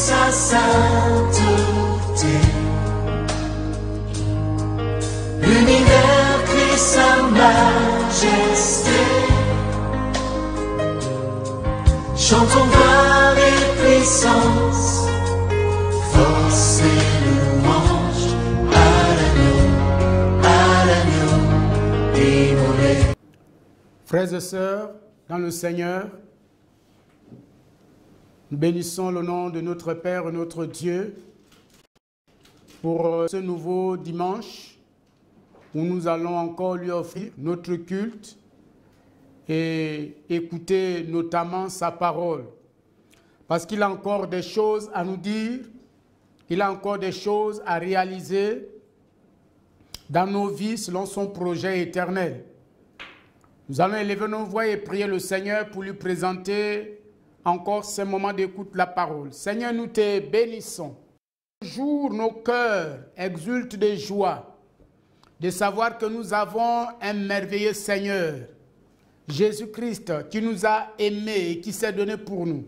sa sainteté. L'univers crie sa majesté. Chantons gloire et puissance, force et louange à l'agneau immolé. Frères et sœurs, dans le Seigneur, nous bénissons le nom de notre Père et notre Dieu pour ce nouveau dimanche où nous allons encore lui offrir notre culte et écouter notamment sa parole. Parce qu'il a encore des choses à nous dire, il a encore des choses à réaliser dans nos vies selon son projet éternel. Nous allons élever nos voix et prier le Seigneur pour lui présenter encore ce moment d'écoute la parole. Seigneur, nous te bénissons. Toujours nos cœurs exultent de joie de savoir que nous avons un merveilleux Seigneur, Jésus-Christ, qui nous a aimés et qui s'est donné pour nous.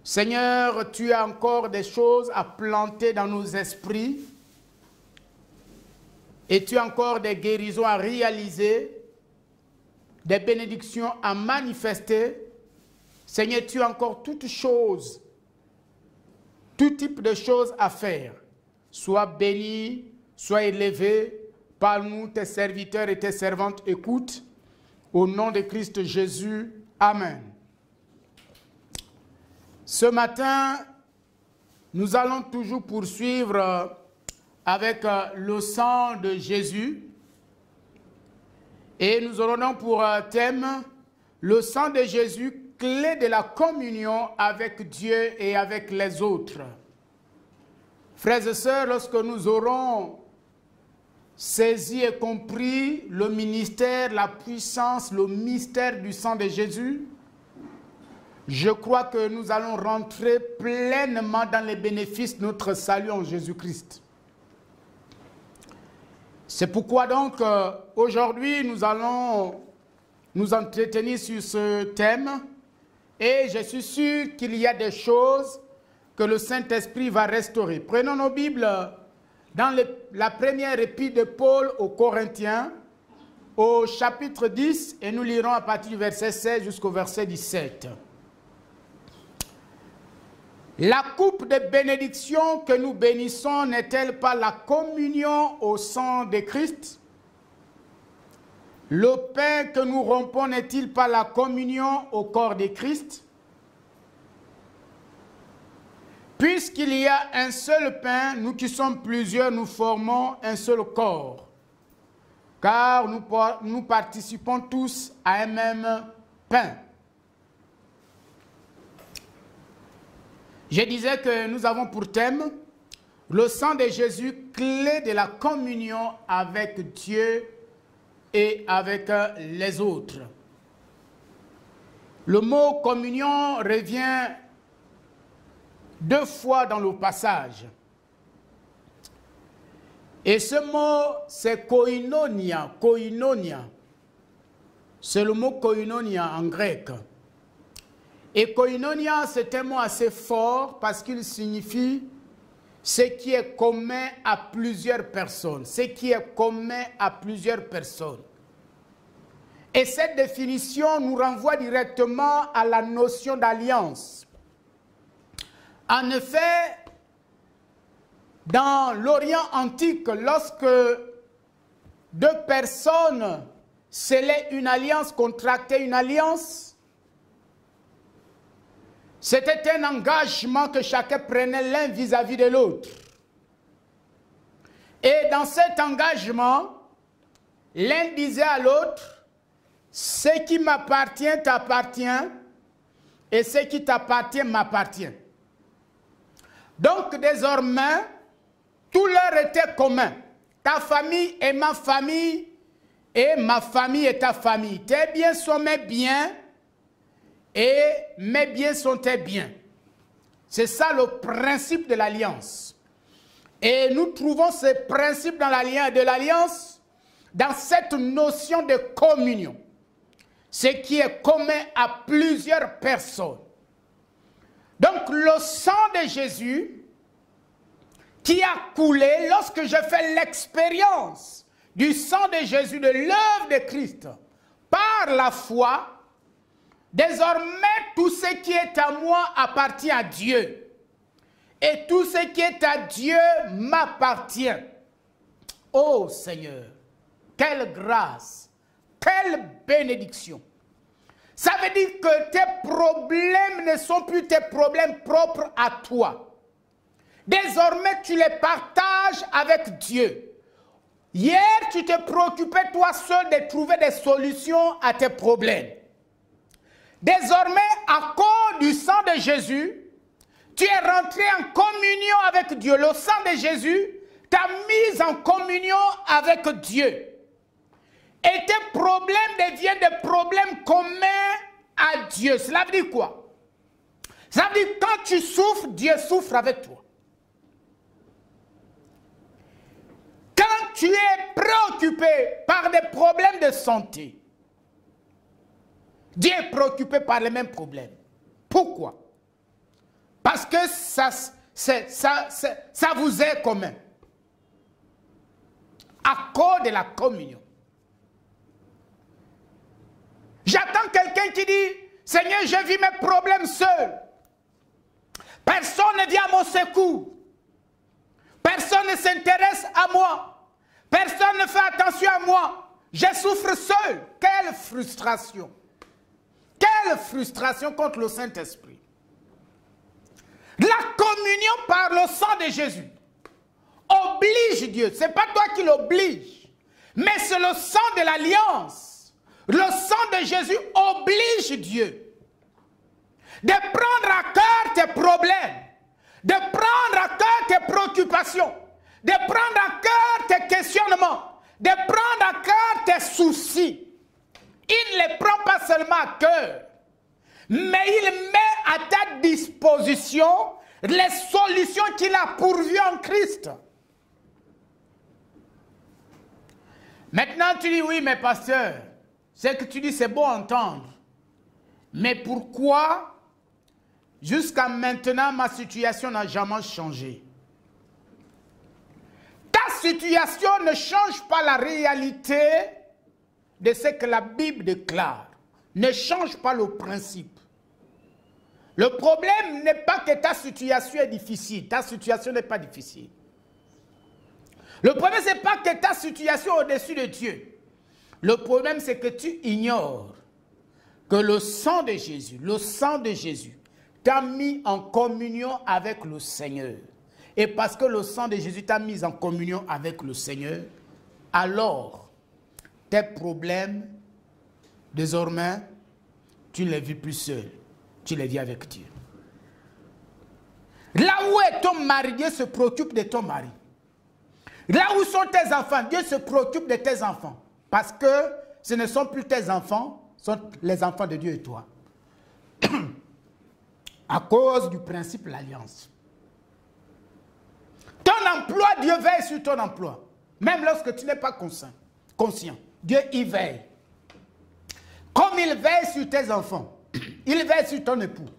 Seigneur, tu as encore des choses à planter dans nos esprits et tu as encore des guérisons à réaliser, des bénédictions à manifester. Seigneur, tu as encore toutes choses, tout type de choses à faire. Sois béni, sois élevé, parle-nous, tes serviteurs et tes servantes écoutent. Au nom de Christ Jésus, Amen. Ce matin, nous allons toujours poursuivre avec le sang de Jésus. Et nous aurons donc pour thème le sang de Jésus, clé de la communion avec Dieu et avec les autres. Frères et sœurs, lorsque nous aurons saisi et compris le ministère, la puissance, le mystère du sang de Jésus, je crois que nous allons rentrer pleinement dans les bénéfices de notre salut en Jésus-Christ. C'est pourquoi donc aujourd'hui nous allons nous entretenir sur ce thème et je suis sûr qu'il y a des choses que le Saint-Esprit va restaurer. Prenons nos Bibles dans la première épître de Paul aux Corinthiens au chapitre 10 et nous lirons à partir du verset 16 jusqu'au verset 17. La coupe de bénédiction que nous bénissons n'est-elle pas la communion au sang de Christ? Le pain que nous rompons n'est-il pas la communion au corps de Christ? Puisqu'il y a un seul pain, nous qui sommes plusieurs, nous formons un seul corps. Car nous participons tous à un même pain. Je disais que nous avons pour thème le sang de Jésus, clé de la communion avec Dieu et avec les autres. Le mot communion revient 2 fois dans le passage. Et ce mot, c'est koinonia. Koinonia. C'est le mot koinonia en grec. Et koinonia, c'est un mot assez fort parce qu'il signifie ce qui est commun à plusieurs personnes. Ce qui est commun à plusieurs personnes. Et cette définition nous renvoie directement à la notion d'alliance. En effet, dans l'Orient antique, lorsque 2 personnes scellaient une alliance, contractaient une alliance, c'était un engagement que chacun prenait l'un vis-à-vis de l'autre. Et dans cet engagement, l'un disait à l'autre, ce qui m'appartient t'appartient et ce qui t'appartient m'appartient. Donc désormais, tout leur était commun. Ta famille est ma famille et ma famille est ta famille. Tes biens sont mes biens et mes biens sont tes biens. C'est ça le principe de l'alliance. Et nous trouvons ce principe de l'alliance dans cette notion de communion. Ce qui est commun à plusieurs personnes. Donc le sang de Jésus qui a coulé lorsque je fais l'expérience du sang de Jésus, de l'œuvre de Christ, par la foi, désormais tout ce qui est à moi appartient à Dieu. Et tout ce qui est à Dieu m'appartient. Oh Seigneur, quelle grâce, quelle bénédiction. Ça veut dire que tes problèmes ne sont plus tes problèmes propres à toi. Désormais, tu les partages avec Dieu. Hier, tu te préoccupais toi seul de trouver des solutions à tes problèmes. Désormais, à cause du sang de Jésus, tu es rentré en communion avec Dieu. Le sang de Jésus t'a mis en communion avec Dieu. Et tes problèmes deviennent des problèmes communs à Dieu. Cela veut dire quoi? Ça veut dire que quand tu souffres, Dieu souffre avec toi. Quand tu es préoccupé par des problèmes de santé, Dieu est préoccupé par les mêmes problèmes. Pourquoi? Parce que ça vous est commun. À cause de la communion. J'attends quelqu'un qui dit, Seigneur, je vis mes problèmes seul. Personne ne vient à mon secours. Personne ne s'intéresse à moi. Personne ne fait attention à moi. Je souffre seul. Quelle frustration. Quelle frustration contre le Saint-Esprit. La communion par le sang de Jésus oblige Dieu. Ce n'est pas toi qui l'oblige, mais c'est le sang de l'alliance. Le sang de Jésus oblige Dieu de prendre à cœur tes problèmes, de prendre à cœur tes préoccupations, de prendre à cœur tes questionnements, de prendre à cœur tes soucis. Il ne les prend pas seulement à cœur, mais il met à ta disposition les solutions qu'il a pourvues en Christ. Maintenant, tu dis, oui, mais pasteur, ce que tu dis, c'est beau à entendre. Mais pourquoi, jusqu'à maintenant, ma situation n'a jamais changé? Ta situation ne change pas la réalité de ce que la Bible déclare. Ne change pas le principe. Le problème n'est pas que ta situation est difficile. Ta situation n'est pas difficile. Le problème, ce n'est pas que ta situation est au-dessus de Dieu. Le problème, c'est que tu ignores que le sang de Jésus t'a mis en communion avec le Seigneur. Et parce que le sang de Jésus t'a mis en communion avec le Seigneur, alors tes problèmes, désormais, tu ne les vis plus seul. Tu les vis avec Dieu. Là où est ton mari, Dieu se préoccupe de ton mari. Là où sont tes enfants, Dieu se préoccupe de tes enfants. Parce que ce ne sont plus tes enfants, ce sont les enfants de Dieu et toi. À cause du principe de l'alliance. Ton emploi, Dieu veille sur ton emploi. Même lorsque tu n'es pas conscient. Dieu y veille. Comme il veille sur tes enfants. Il veille sur ton époux.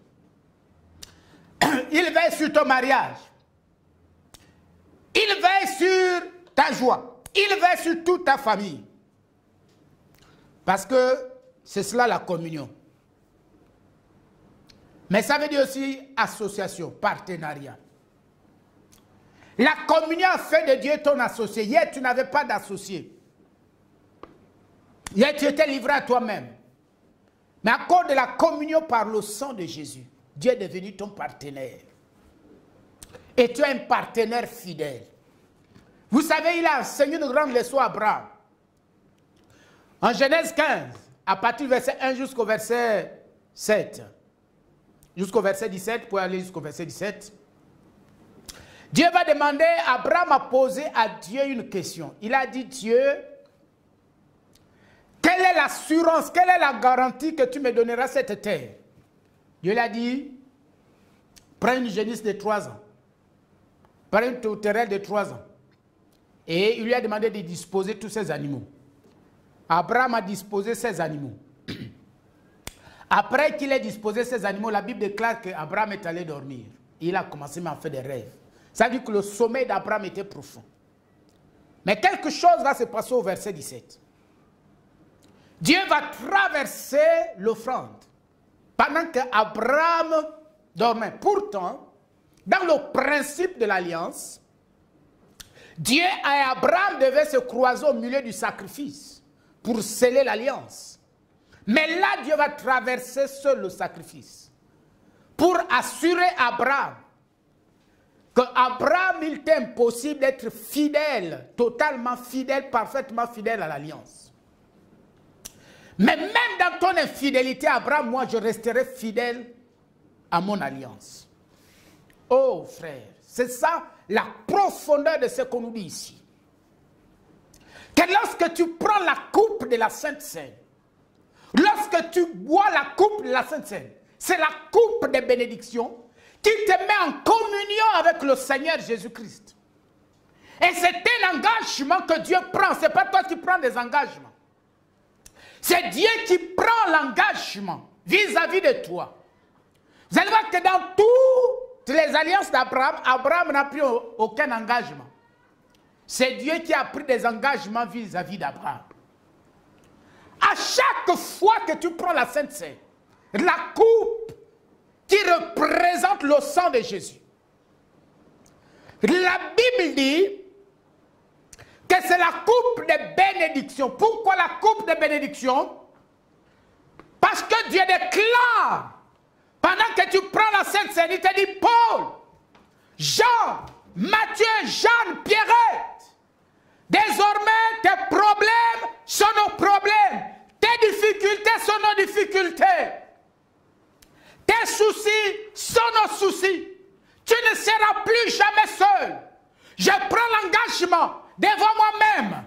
Il veille sur ton mariage. Il veille sur ta joie. Il veille sur toute ta famille. Parce que c'est cela la communion. Mais ça veut dire aussi association, partenariat. La communion a fait de Dieu ton associé. Hier, tu n'avais pas d'associé. Hier, tu étais livré à toi-même. Mais à cause de la communion par le sang de Jésus, Dieu est devenu ton partenaire. Et tu es un partenaire fidèle. Vous savez, il a enseigné une grande leçon à Abraham. En Genèse 15, à partir du verset 1 jusqu'au verset 7, jusqu'au verset 17, pour aller jusqu'au verset 17, Dieu va demander, Abraham a posé à Dieu une question. Il a dit, Dieu, quelle est l'assurance, quelle est la garantie que tu me donneras cette terre? Dieu lui a dit, prends une génisse de 3 ans, prends une tourterelle de 3 ans. Et il lui a demandé de disposer tous ces animaux. Abraham a disposé ces animaux. Après qu'il ait disposé ces animaux, la Bible déclare qu'Abraham est allé dormir. Il a commencé à faire des rêves. Ça veut dire que le sommeil d'Abraham était profond. Mais quelque chose va se passer au verset 17. Dieu va traverser l'offrande pendant qu'Abraham dormait. Pourtant, dans le principe de l'alliance, Dieu et Abraham devaient se croiser au milieu du sacrifice pour sceller l'alliance. Mais là, Dieu va traverser seul le sacrifice pour assurer Abraham qu'Abraham, il était impossible d'être fidèle, totalement fidèle, parfaitement fidèle à l'alliance. Mais même dans ton infidélité, Abraham, moi, je resterai fidèle à mon alliance. Oh, frère, c'est ça la profondeur de ce qu'on nous dit ici. Que lorsque tu prends la coupe de la Sainte Seine, lorsque tu bois la coupe de la Sainte Seine, c'est la coupe des bénédictions qui te met en communion avec le Seigneur Jésus-Christ. Et c'est un engagement que Dieu prend. Ce n'est pas toi qui prends des engagements. C'est Dieu qui prend l'engagement vis-à-vis de toi. Vous allez voir que dans toutes les alliances d'Abraham, Abraham n'a pris aucun engagement. C'est Dieu qui a pris des engagements vis-à-vis d'Abraham. À chaque fois que tu prends la Sainte Seine, la coupe qui représente le sang de Jésus, la Bible dit que c'est la coupe de bénédiction. Pourquoi la coupe de bénédiction? Parce que Dieu déclare, pendant que tu prends la Sainte Seine, il te dit Paul, Jean, Matthieu, Jeanne, Pierrette, désormais tes problèmes sont nos problèmes, tes difficultés sont nos difficultés, tes soucis sont nos soucis. Tu ne seras plus jamais seul. Je prends l'engagement devant moi-même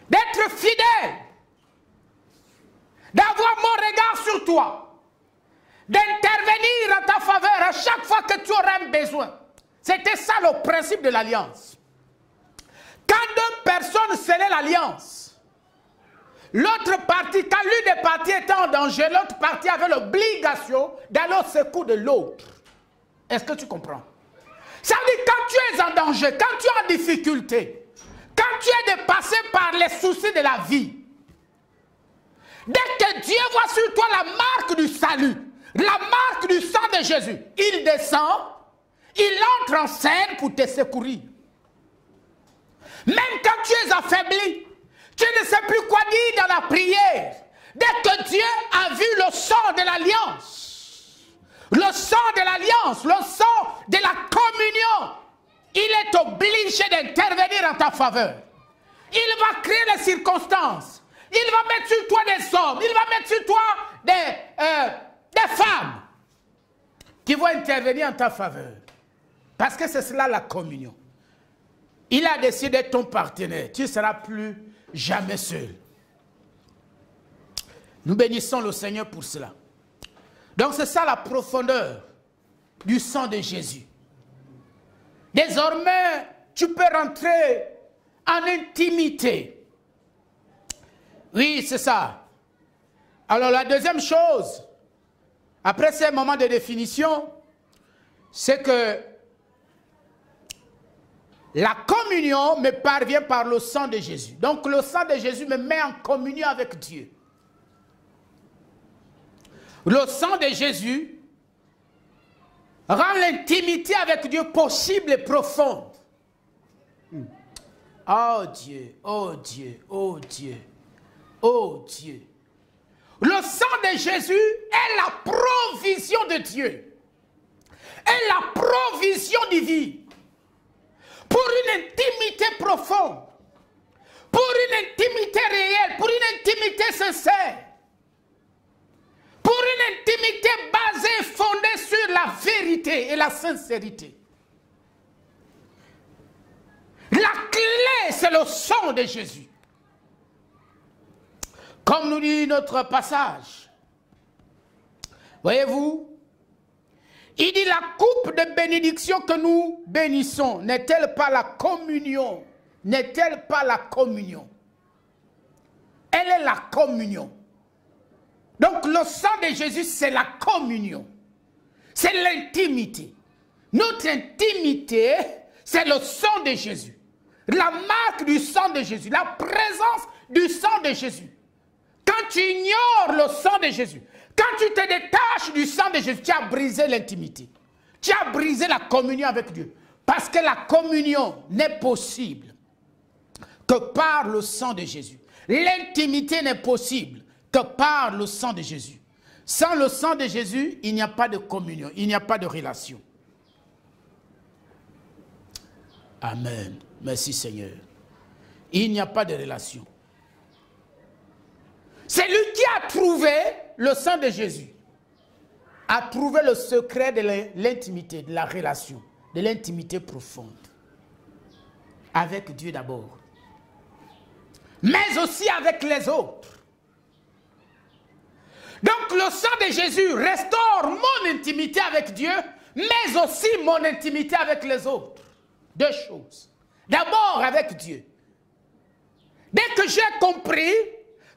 d'être fidèle, d'avoir mon regard sur toi, d'intervenir en ta faveur à chaque fois que tu auras un besoin. C'était ça le principe de l'alliance. Quand deux personnes scellaient l'alliance, l'autre partie, quand l'une des parties était en danger, l'autre partie avait l'obligation d'aller au secours de l'autre. Est-ce que tu comprends? Ça veut dire quand tu es en danger, quand tu es en difficulté, quand tu es dépassé par les soucis de la vie, dès que Dieu voit sur toi la marque du salut, la marque du sang de Jésus, il descend, il entre en scène pour te secourir. Même quand tu es affaibli, tu ne sais plus quoi dire dans la prière. Dès que Dieu a vu le sang de l'alliance, le sang de l'alliance, le sang de la communion, il est obligé d'intervenir en ta faveur. Il va créer les circonstances. Il va mettre sur toi des hommes. Il va mettre sur toi des femmes qui vont intervenir en ta faveur. Parce que c'est cela la communion. Il a décidé d'être ton partenaire. Tu ne seras plus jamais seul. Nous bénissons le Seigneur pour cela. Donc c'est ça la profondeur du sang de Jésus. Désormais, tu peux rentrer en intimité. Oui, c'est ça. Alors la deuxième chose, après ces moments de définition, c'est que la communion me parvient par le sang de Jésus. Donc le sang de Jésus me met en communion avec Dieu. Le sang de Jésus rend l'intimité avec Dieu possible et profonde. Oh Dieu, oh Dieu, oh Dieu, oh Dieu. Le sang de Jésus est la provision de Dieu. Est la provision divine. Pour une intimité profonde. Pour une intimité réelle. Pour une intimité sincère. Pour une intimité basée, fondée sur la vérité et la sincérité. La clé, c'est le sang de Jésus. Comme nous dit notre passage. Voyez-vous, il dit la coupe de bénédiction que nous bénissons, n'est-elle pas la communion? N'est-elle pas la communion? Elle est la communion. Donc le sang de Jésus, c'est la communion. C'est l'intimité. Notre intimité, c'est le sang de Jésus. La marque du sang de Jésus, la présence du sang de Jésus. Quand tu ignores le sang de Jésus, quand tu te détaches du sang de Jésus, tu as brisé l'intimité. Tu as brisé la communion avec Dieu. Parce que la communion n'est possible que par le sang de Jésus. L'intimité n'est possible que par le sang de Jésus. Sans le sang de Jésus, il n'y a pas de communion, il n'y a pas de relation. Amen. Merci Seigneur. Il n'y a pas de relation. C'est lui qui a trouvé le sang de Jésus. A trouvé le secret de l'intimité, de la relation, de l'intimité profonde. Avec Dieu d'abord. Mais aussi avec les autres. Donc le sang de Jésus restaure mon intimité avec Dieu, mais aussi mon intimité avec les autres. Deux choses. D'abord avec Dieu. Dès que j'ai compris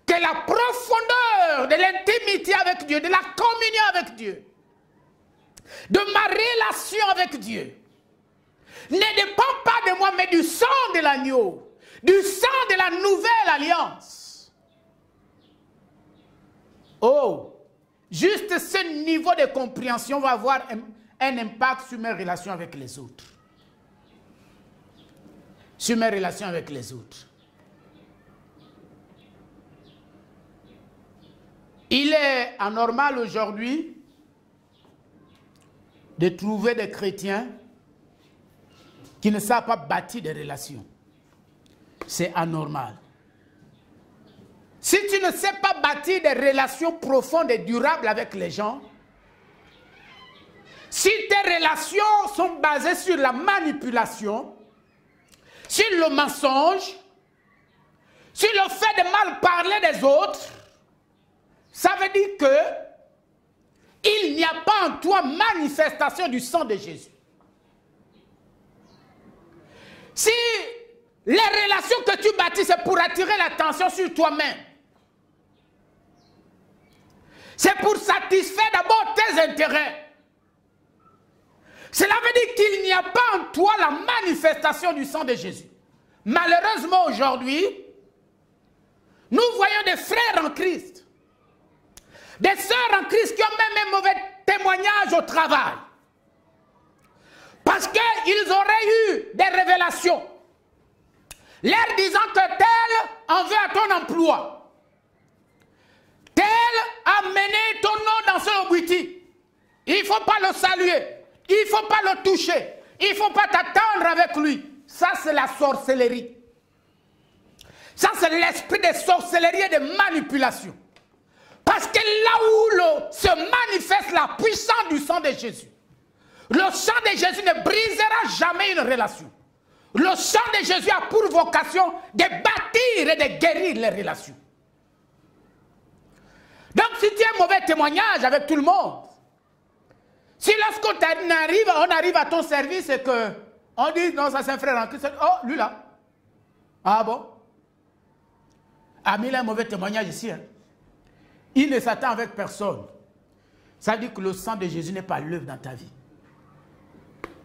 que la profondeur de l'intimité avec Dieu, de la communion avec Dieu, de ma relation avec Dieu, ne dépend pas de moi, mais du sang de l'agneau, du sang de la nouvelle alliance. Oh, juste ce niveau de compréhension va avoir un impact sur mes relations avec les autres. Sur mes relations avec les autres. Il est anormal aujourd'hui de trouver des chrétiens qui ne savent pas bâtir des relations. C'est anormal. Si tu ne sais pas bâtir des relations profondes et durables avec les gens, si tes relations sont basées sur la manipulation, sur le mensonge, sur le fait de mal parler des autres, ça veut dire que il n'y a pas en toi manifestation du sang de Jésus. Si les relations que tu bâtis, c'est pour attirer l'attention sur toi-même, c'est pour satisfaire d'abord tes intérêts, cela veut dire qu'il n'y a pas en toi la manifestation du sang de Jésus. Malheureusement aujourd'hui, nous voyons des frères en Christ, des sœurs en Christ qui ont même un mauvais témoignage au travail. Parce qu'ils auraient eu des révélations, leur disant que tel en veut à ton emploi, tel a mené ton nom dans ce boutique. Il ne faut pas le saluer, il ne faut pas le toucher, il ne faut pas t'attendre avec lui. Ça, c'est la sorcellerie. Ça, c'est l'esprit de sorcellerie et de manipulation. Parce que là où se manifeste la puissance du sang de Jésus, le sang de Jésus ne brisera jamais une relation. Le sang de Jésus a pour vocation de bâtir et de guérir les relations. Donc si tu as un mauvais témoignage avec tout le monde, si lorsqu'on arrive à ton service et qu'on dit non, ça c'est un frère en Christ, oh lui là, ah bon, ah mais il a un mauvais témoignage ici, hein. Il ne s'attend avec personne. Ça veut dire que le sang de Jésus n'est pas à l'œuvre dans ta vie.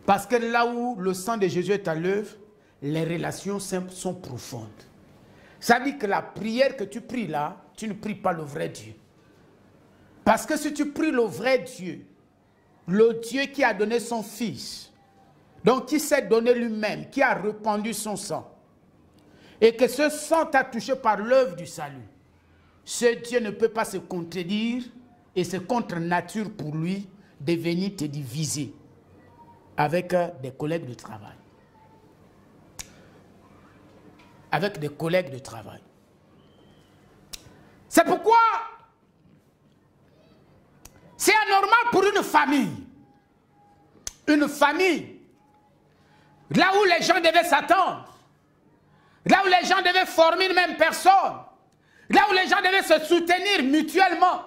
Parce que là où le sang de Jésus est à l'œuvre, les relations sont profondes. Ça veut dire que la prière que tu pries là, tu ne pries pas le vrai Dieu. Parce que si tu pries le vrai Dieu, le Dieu qui a donné son Fils, donc qui s'est donné lui-même, qui a répandu son sang, et que ce sang t'a touché par l'œuvre du salut, ce Dieu ne peut pas se contredire et c'est contre nature pour lui de venir te diviser avec des collègues de travail. Avec des collègues de travail. C'est pourquoi c'est anormal pour une famille. Une famille, là où les gens devaient s'attendre, là où les gens devaient former une même personne, là où les gens devaient se soutenir mutuellement,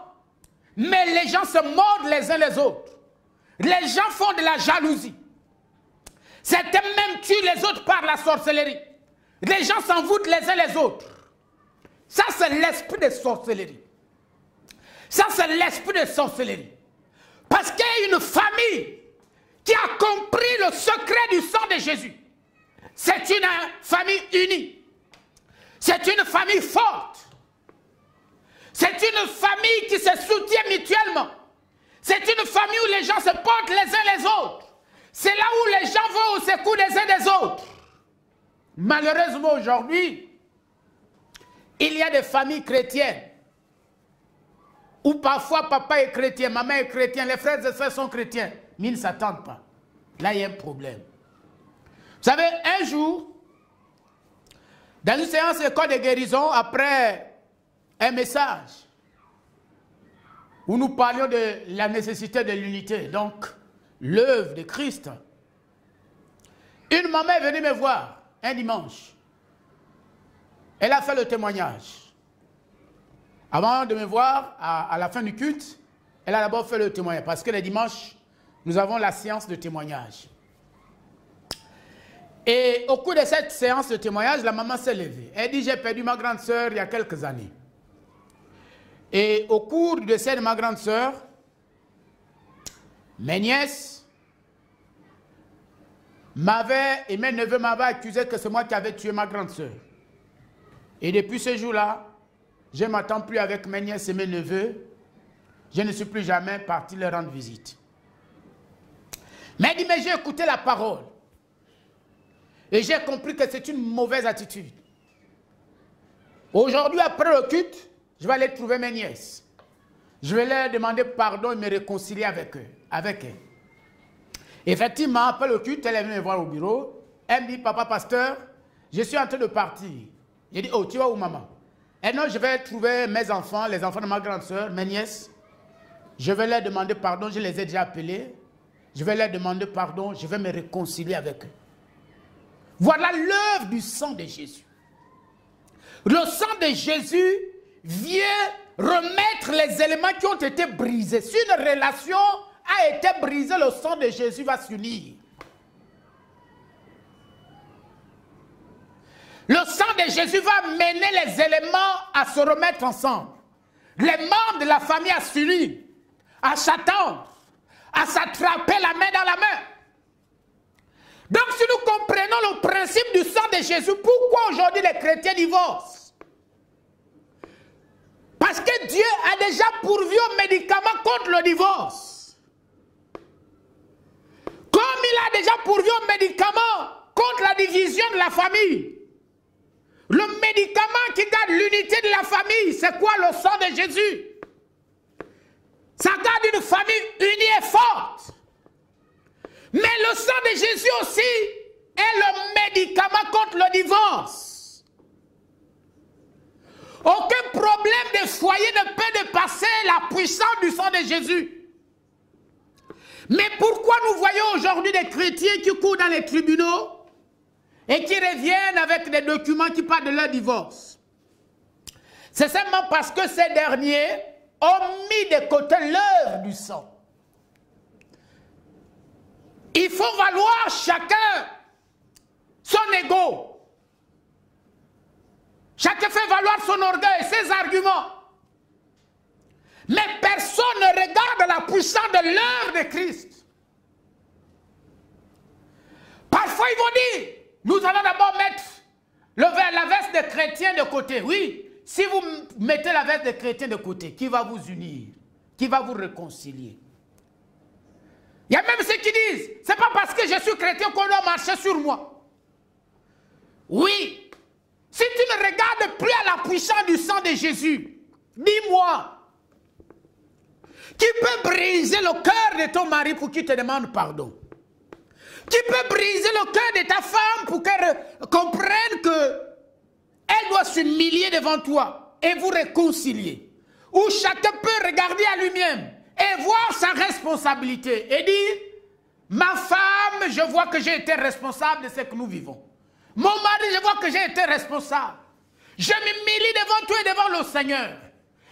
mais les gens se mordent les uns les autres. Les gens font de la jalousie. Certains même tuent les autres par la sorcellerie. Les gens s'envoûtent les uns les autres. Ça, c'est l'esprit de sorcellerie. Ça, c'est l'esprit de sorcellerie. Parce qu'il y a une famille qui a compris le secret du sang de Jésus. C'est une famille unie. C'est une famille forte. C'est une famille qui se soutient mutuellement. C'est une famille où les gens se portent les uns les autres. C'est là où les gens vont au secours des uns des autres. Malheureusement aujourd'hui, il y a des familles chrétiennes où parfois papa est chrétien, maman est chrétien, les frères et sœurs sont chrétiens, mais ils ne s'attendent pas. Là, il y a un problème. Vous savez, un jour, dans une séance d'école de guérison, après un message où nous parlions de la nécessité de l'unité, donc l'œuvre de Christ, une maman est venue me voir un dimanche. Elle a fait le témoignage. Avant de me voir, à la fin du culte, elle a d'abord fait le témoignage. Parce que les dimanches, nous avons la séance de témoignage. Et au cours de cette séance de témoignage, la maman s'est levée. Elle dit, j'ai perdu ma grande sœur il y a quelques années. Et au cours du décès de ma grande sœur, mes nièces et mes neveux m'avaient accusé que c'est moi qui avais tué ma grande sœur. Et depuis ce jour-là, je ne m'attends plus avec mes nièces et mes neveux. Je ne suis plus jamais parti leur rendre visite. Mais elle dit, mais j'ai écouté la parole. Et j'ai compris que c'est une mauvaise attitude. Aujourd'hui, après le culte, je vais aller trouver mes nièces. Je vais leur demander pardon et me réconcilier avec elles. Effectivement, après le culte, elle est venue me voir au bureau. Elle me dit, papa pasteur, je suis en train de partir. J'ai dit, oh, tu vas où maman? Et non, je vais trouver mes enfants, les enfants de ma grande sœur, mes nièces. Je vais leur demander pardon, je les ai déjà appelés. Je vais leur demander pardon, je vais me réconcilier avec eux. Voilà l'œuvre du sang de Jésus. Le sang de Jésus vient remettre les éléments qui ont été brisés. Si une relation a été brisée, le sang de Jésus va s'unir. Le sang de Jésus va mener les éléments à se remettre ensemble. Les membres de la famille à s'unir, à s'attendre, à s'attraper la main dans la main. Donc si nous comprenons le principe du sang de Jésus, pourquoi aujourd'hui les chrétiens divorcent? Parce que Dieu a déjà pourvu un médicament contre le divorce. Comme il a déjà pourvu un médicament contre la division de la famille. Le médicament qui garde l'unité de la famille, c'est quoi? Le sang de Jésus. Ça garde une famille unie et forte. Mais le sang de Jésus aussi est le médicament contre le divorce. Aucun problème de foyer ne peut dépasser la puissance du sang de Jésus. Mais pourquoi nous voyons aujourd'hui des chrétiens qui courent dans les tribunaux et qui reviennent avec des documents qui parlent de leur divorce? C'est simplement parce que ces derniers ont mis de côté l'œuvre du sang. Il faut valoir chacun son ego. Chacun fait valoir son orgueil, ses arguments. Mais personne ne regarde la puissance de l'œuvre de Christ. Parfois ils vont dire, nous allons d'abord mettre la veste de chrétien de côté. Oui, si vous mettez la veste de chrétien de côté, qui va vous unir? Qui va vous réconcilier? Il y a même ceux qui disent, c'est pas parce que je suis chrétien qu'on doit marcher sur moi. Oui, si tu ne regardes plus à la puissance du sang de Jésus, dis-moi, qui peut briser le cœur de ton mari pour qu'il te demande pardon? Qui peut briser le cœur de ta femme pour qu'elle comprenne qu'elle doit s'humilier devant toi et vous réconcilier? Où chacun peut regarder à lui-même et voir sa responsabilité et dire, ma femme, je vois que j'ai été responsable de ce que nous vivons. Mon mari, je vois que j'ai été responsable. Je m'humilie devant toi et devant le Seigneur.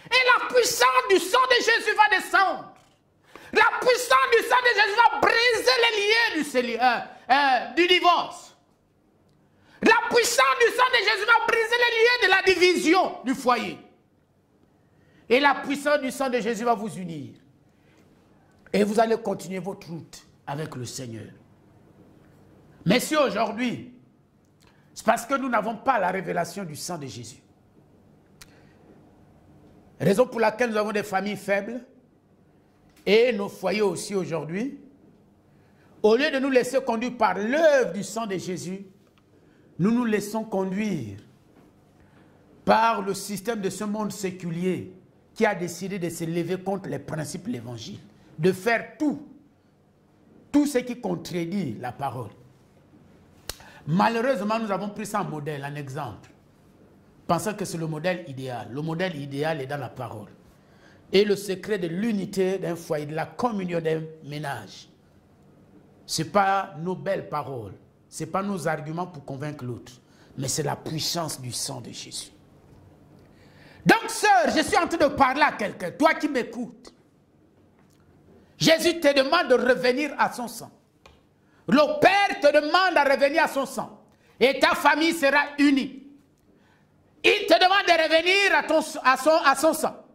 Et la puissance du sang de Jésus va descendre. La puissance du sang de Jésus va briser les liens du divorce. La puissance du sang de Jésus va briser les liens de la division du foyer. Et la puissance du sang de Jésus va vous unir. Et vous allez continuer votre route avec le Seigneur. Mais si aujourd'hui, c'est parce que nous n'avons pas la révélation du sang de Jésus. Raison pour laquelle nous avons des familles faibles et nos foyers aussi aujourd'hui. Au lieu de nous laisser conduire par l'œuvre du sang de Jésus, nous nous laissons conduire par le système de ce monde séculier qui a décidé de se lever contre les principes de l'Évangile, de faire tout ce qui contredit la parole. Malheureusement, nous avons pris ça en modèle, en exemple, pensant que c'est le modèle idéal. Le modèle idéal est dans la parole. Et le secret de l'unité d'un foyer, de la communion d'un ménage, ce n'est pas nos belles paroles, ce n'est pas nos arguments pour convaincre l'autre, mais c'est la puissance du sang de Jésus. Donc, sœur, je suis en train de parler à quelqu'un, toi qui m'écoutes. Jésus te demande de revenir à son sang. Le Père te demande de revenir à son sang. Et ta famille sera unie. Il te demande de revenir à son sang.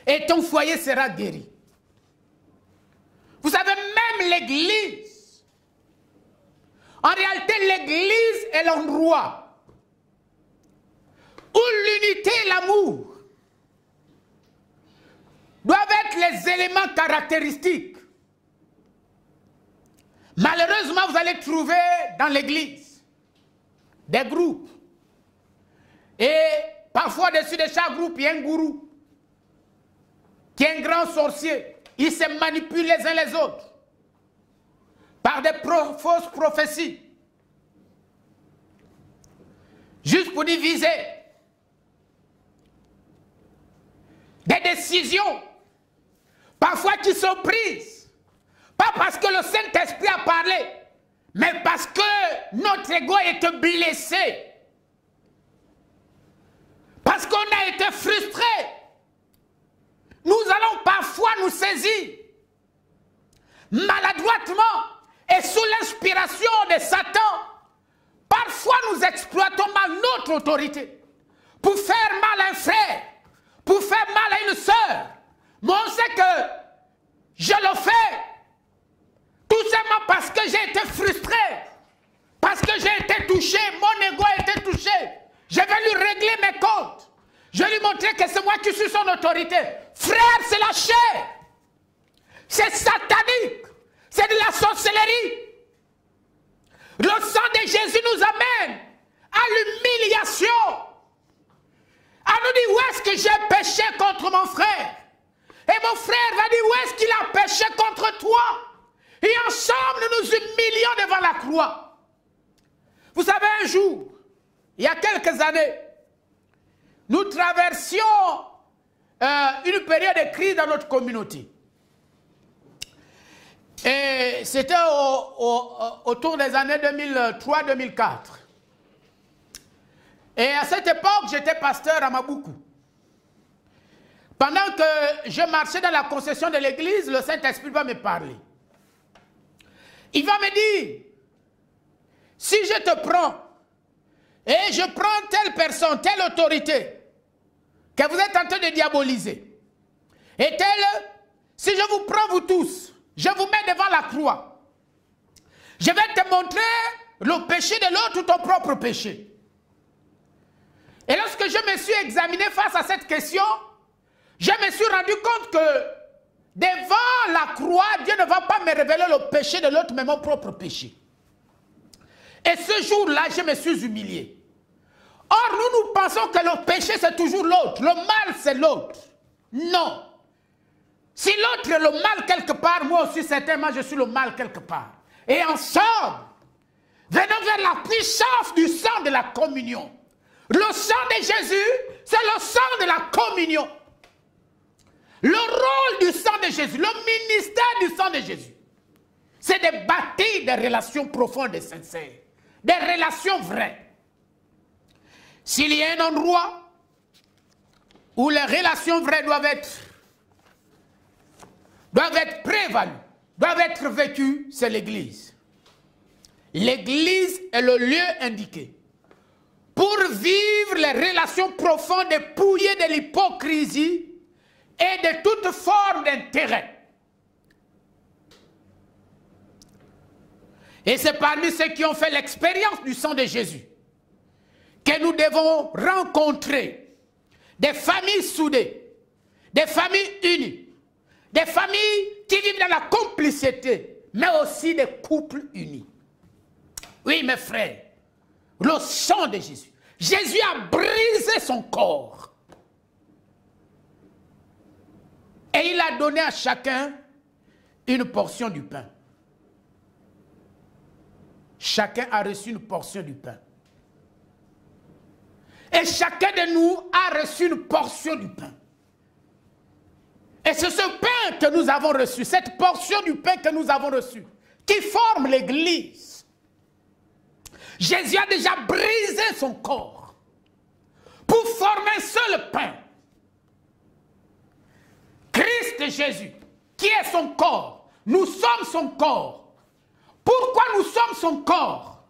Et ton foyer sera guéri. Vous savez, même l'Église, en réalité, l'Église est l'endroit où l'unité et l'amour doivent être les éléments caractéristiques. Malheureusement, vous allez trouver dans l'Église des groupes. Et parfois, au-dessus de chaque groupe, il y a un gourou qui est un grand sorcier. Ils se manipulent les uns les autres par des fausses prophéties. Juste pour diviser. Des décisions, parfois qui sont prises, pas parce que le Saint-Esprit a parlé, mais parce que notre ego est blessé, parce qu'on a été frustré. Nous allons parfois nous saisir maladroitement et sous l'inspiration de Satan. Parfois nous exploitons mal notre autorité pour faire mal à un frère, pour faire mal à une sœur. Mais on sait que je le fais tout simplement parce que j'ai été frustré, parce que j'ai été touché, mon ego a été touché. Je vais lui régler mes comptes. Je vais lui montrer que c'est moi qui suis son autorité. Frère, c'est la chair. C'est satanique. C'est de la sorcellerie. Le sang de Jésus nous amène à l'humiliation. À nous dire où est-ce que j'ai péché contre mon frère. Et mon frère va dire où est-ce qu'il a péché contre toi. Et ensemble nous nous humilions devant la croix. Vous savez, un jour, il y a quelques années, nous traversions une période de crise dans notre communauté. Et c'était autour des années 2003-2004. Et à cette époque, j'étais pasteur à Maboukou. Pendant que je marchais dans la concession de l'église, le Saint-Esprit va me parler. Il va me dire, si je te prends, et je prends telle personne, telle autorité, que vous êtes en train de diaboliser, et telle, si je vous prends vous tous, je vous mets devant la croix, je vais te montrer le péché de l'autre ou ton propre péché. Et lorsque je me suis examiné face à cette question, je me suis rendu compte que devant la croix, Dieu ne va pas me révéler le péché de l'autre, mais mon propre péché. Et ce jour-là, je me suis humilié. Or, nous pensons que le péché, c'est toujours l'autre. Le mal, c'est l'autre. Non. Si l'autre est le mal quelque part, moi aussi, certainement, je suis le mal quelque part. Et ensemble, venons vers la puissance du sang de la communion. Le sang de Jésus, c'est le sang de la communion. Le rôle du sang de Jésus, le ministère du sang de Jésus, c'est de bâtir des relations profondes et sincères, des relations vraies. S'il y a un endroit où les relations vraies doivent être prévalues, doivent être vécues, c'est l'Église. L'Église est le lieu indiqué pour vivre les relations profondes dépouillées de l'hypocrisie et de toute forme d'intérêt. Et c'est parmi ceux qui ont fait l'expérience du sang de Jésus que nous devons rencontrer des familles soudées, des familles unies, des familles qui vivent dans la complicité, mais aussi des couples unis. Oui, mes frères, le sang de Jésus. Jésus a brisé son corps. Et il a donné à chacun une portion du pain. Chacun a reçu une portion du pain. Et chacun de nous a reçu une portion du pain. Et c'est ce pain que nous avons reçu, cette portion du pain que nous avons reçu, qui forme l'Église. Jésus a déjà brisé son corps pour former un seul pain. Christ Jésus, qui est son corps, nous sommes son corps. Pourquoi nous sommes son corps?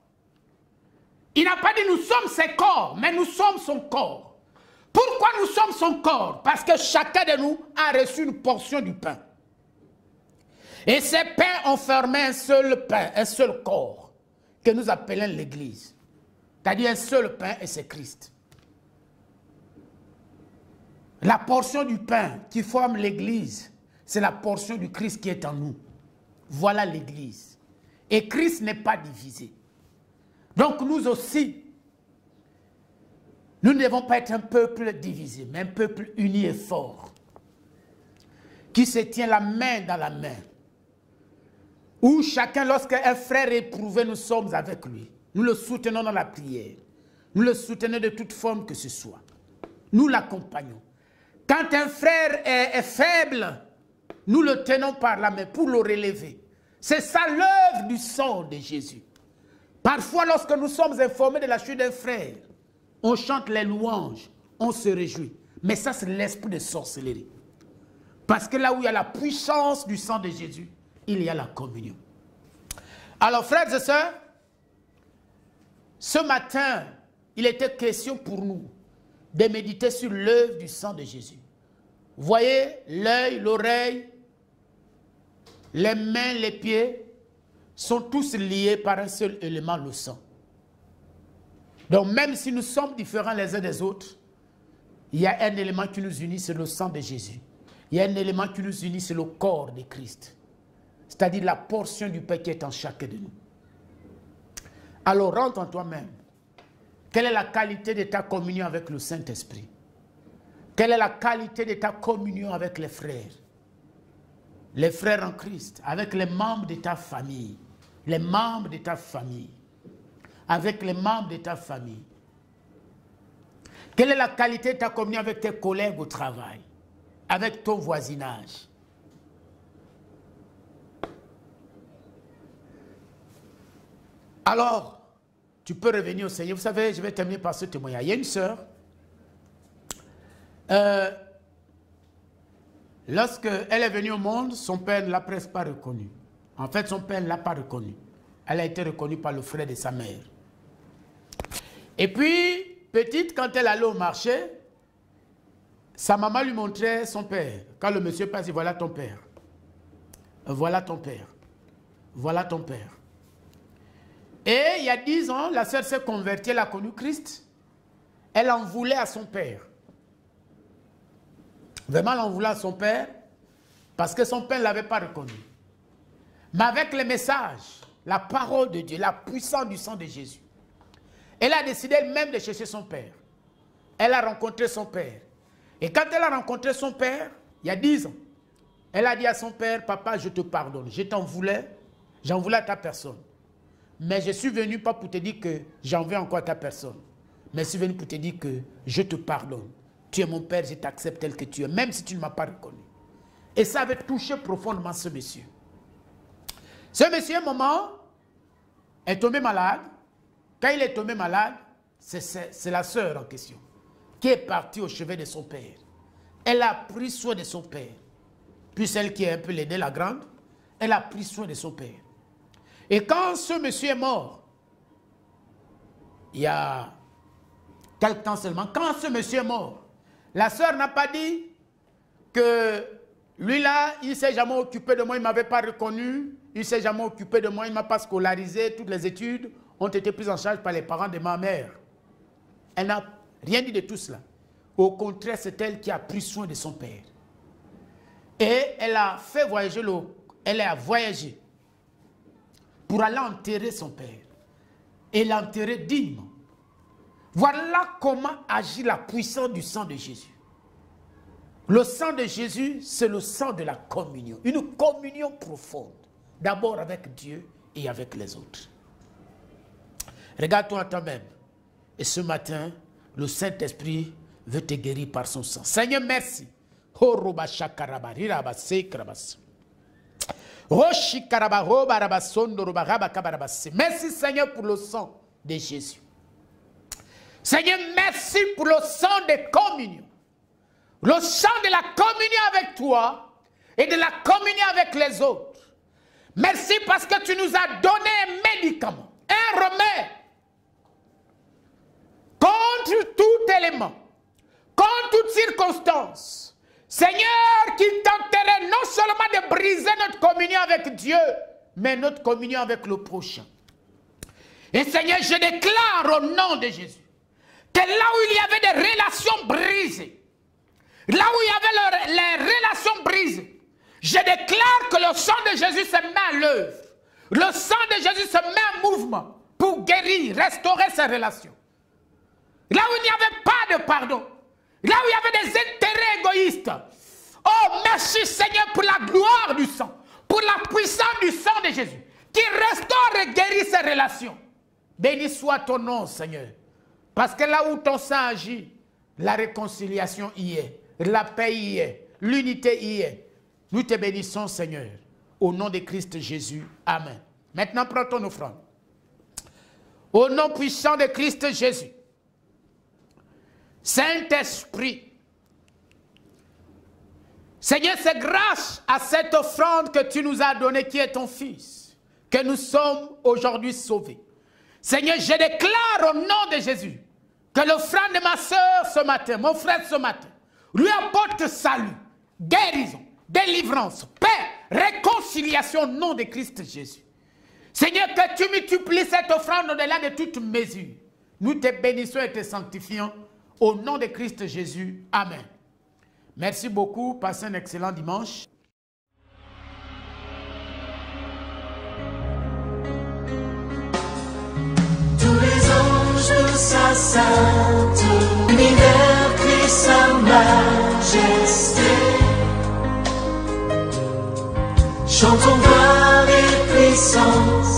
Il n'a pas dit nous sommes ses corps, mais nous sommes son corps. Pourquoi nous sommes son corps? Parce que chacun de nous a reçu une portion du pain. Et ces pains ont formé un seul pain, un seul corps, que nous appelons l'Église. C'est-à-dire un seul pain et c'est Christ. La portion du pain qui forme l'Église, c'est la portion du Christ qui est en nous. Voilà l'Église. Et Christ n'est pas divisé. Donc nous aussi, nous ne devons pas être un peuple divisé, mais un peuple uni et fort, qui se tient la main dans la main, où chacun, lorsqu'un frère est éprouvé, nous sommes avec lui. Nous le soutenons dans la prière. Nous le soutenons de toute forme que ce soit. Nous l'accompagnons. Quand un frère est faible, nous le tenons par la main pour le relever. C'est ça l'œuvre du sang de Jésus. Parfois, lorsque nous sommes informés de la chute d'un frère, on chante les louanges, on se réjouit. Mais ça, c'est l'esprit de sorcellerie. Parce que là où il y a la puissance du sang de Jésus, il y a la communion. Alors, frères et sœurs, ce matin, il était question pour nous de méditer sur l'œuvre du sang de Jésus. Vous voyez, l'œil, l'oreille, les mains, les pieds sont tous liés par un seul élément, le sang. Donc même si nous sommes différents les uns des autres, il y a un élément qui nous unit, c'est le sang de Jésus. Il y a un élément qui nous unit, c'est le corps de Christ. C'est-à-dire la portion du pain qui est en chacun de nous. Alors rentre en toi-même. Quelle est la qualité de ta communion avec le Saint-Esprit? Quelle est la qualité de ta communion avec les frères? Les frères en Christ, avec les membres de ta famille, les membres de ta famille, avec les membres de ta famille. Quelle est la qualité de ta communion avec tes collègues au travail, avec ton voisinage? Alors, tu peux revenir au Seigneur. Vous savez, je vais terminer par ce témoignage. Il y a une sœur, lorsqu'elle est venue au monde, son père ne l'a presque pas reconnue. En fait, son père ne l'a pas reconnue. Elle a été reconnue par le frère de sa mère. Et puis, petite, quand elle allait au marché, sa maman lui montrait son père. Quand le monsieur passe, il dit, voilà ton père. Voilà ton père. Voilà ton père. Et il y a 10 ans, la sœur s'est convertie, elle a connu Christ. Elle en voulait à son père. Vraiment, elle en voulait à son père parce que son père ne l'avait pas reconnu. Mais avec les messages, la parole de Dieu, la puissance du sang de Jésus, elle a décidé elle-même de chercher son père. Elle a rencontré son père. Et quand elle a rencontré son père, il y a 10 ans, elle a dit à son père, papa, je te pardonne. Je t'en voulais, j'en voulais à ta personne. Mais je suis venu pas pour te dire que j'en veux encore à ta personne. Mais je suis venu pour te dire que je te pardonne. Tu es mon père, je t'accepte tel que tu es, même si tu ne m'as pas reconnu. Et ça avait touché profondément ce monsieur. Ce monsieur, à un moment, est tombé malade. Quand il est tombé malade, c'est la sœur en question qui est partie au chevet de son père. Elle a pris soin de son père. Puis celle qui est un peu l'aînée, la grande, elle a pris soin de son père. Et quand ce monsieur est mort, il y a quelque temps seulement. Quand ce monsieur est mort, la sœur n'a pas dit que lui là, il ne s'est jamais occupé de moi, il ne m'avait pas reconnu, il ne s'est jamais occupé de moi, il ne m'a pas scolarisé, toutes les études ont été prises en charge par les parents de ma mère. Elle n'a rien dit de tout cela. Au contraire, c'est elle qui a pris soin de son père. Et elle a fait voyager, elle a voyagé pour aller enterrer son père. Et l'enterrer dignement. Voilà comment agit la puissance du sang de Jésus. Le sang de Jésus, c'est le sang de la communion. Une communion profonde. D'abord avec Dieu et avec les autres. Regarde-toi en toi-même. Et ce matin, le Saint-Esprit veut te guérir par son sang. Seigneur, merci. Merci Seigneur pour le sang de Jésus. Seigneur, merci pour le sang de communion. Le sang de la communion avec toi et de la communion avec les autres. Merci parce que tu nous as donné un médicament, un remède contre tout élément, contre toute circonstance. Seigneur, qui tenterait non seulement de briser notre communion avec Dieu, mais notre communion avec le prochain. Et Seigneur, je déclare au nom de Jésus que là où il y avait des relations brisées, là où il y avait les relations brisées, je déclare que le sang de Jésus se met à l'œuvre. Le sang de Jésus se met en mouvement pour guérir, restaurer ces relations. Là où il n'y avait pas de pardon, là où il y avait des intérêts égoïstes. Oh, merci Seigneur pour la gloire du sang, pour la puissance du sang de Jésus, qui restaure et guérit ces relations. Béni soit ton nom, Seigneur. Parce que là où ton sang agit, la réconciliation y est, la paix y est, l'unité y est. Nous te bénissons, Seigneur, au nom de Christ Jésus. Amen. Maintenant, prends ton offrande. Au nom puissant de Christ Jésus, Saint-Esprit, Seigneur, c'est grâce à cette offrande que tu nous as donnée, qui est ton Fils, que nous sommes aujourd'hui sauvés. Seigneur, je déclare au nom de Jésus que l'offrande de ma soeur ce matin, mon frère ce matin, lui apporte salut, guérison, délivrance, paix, réconciliation au nom de Christ Jésus. Seigneur, que tu multiplies cette offrande au-delà de toute mesure. Nous te bénissons et te sanctifions au nom de Christ Jésus. Amen. Merci beaucoup. Passez un excellent dimanche. Tous les anges de sa sainte, l'univers crie sa majesté. Chantons gloire et puissance.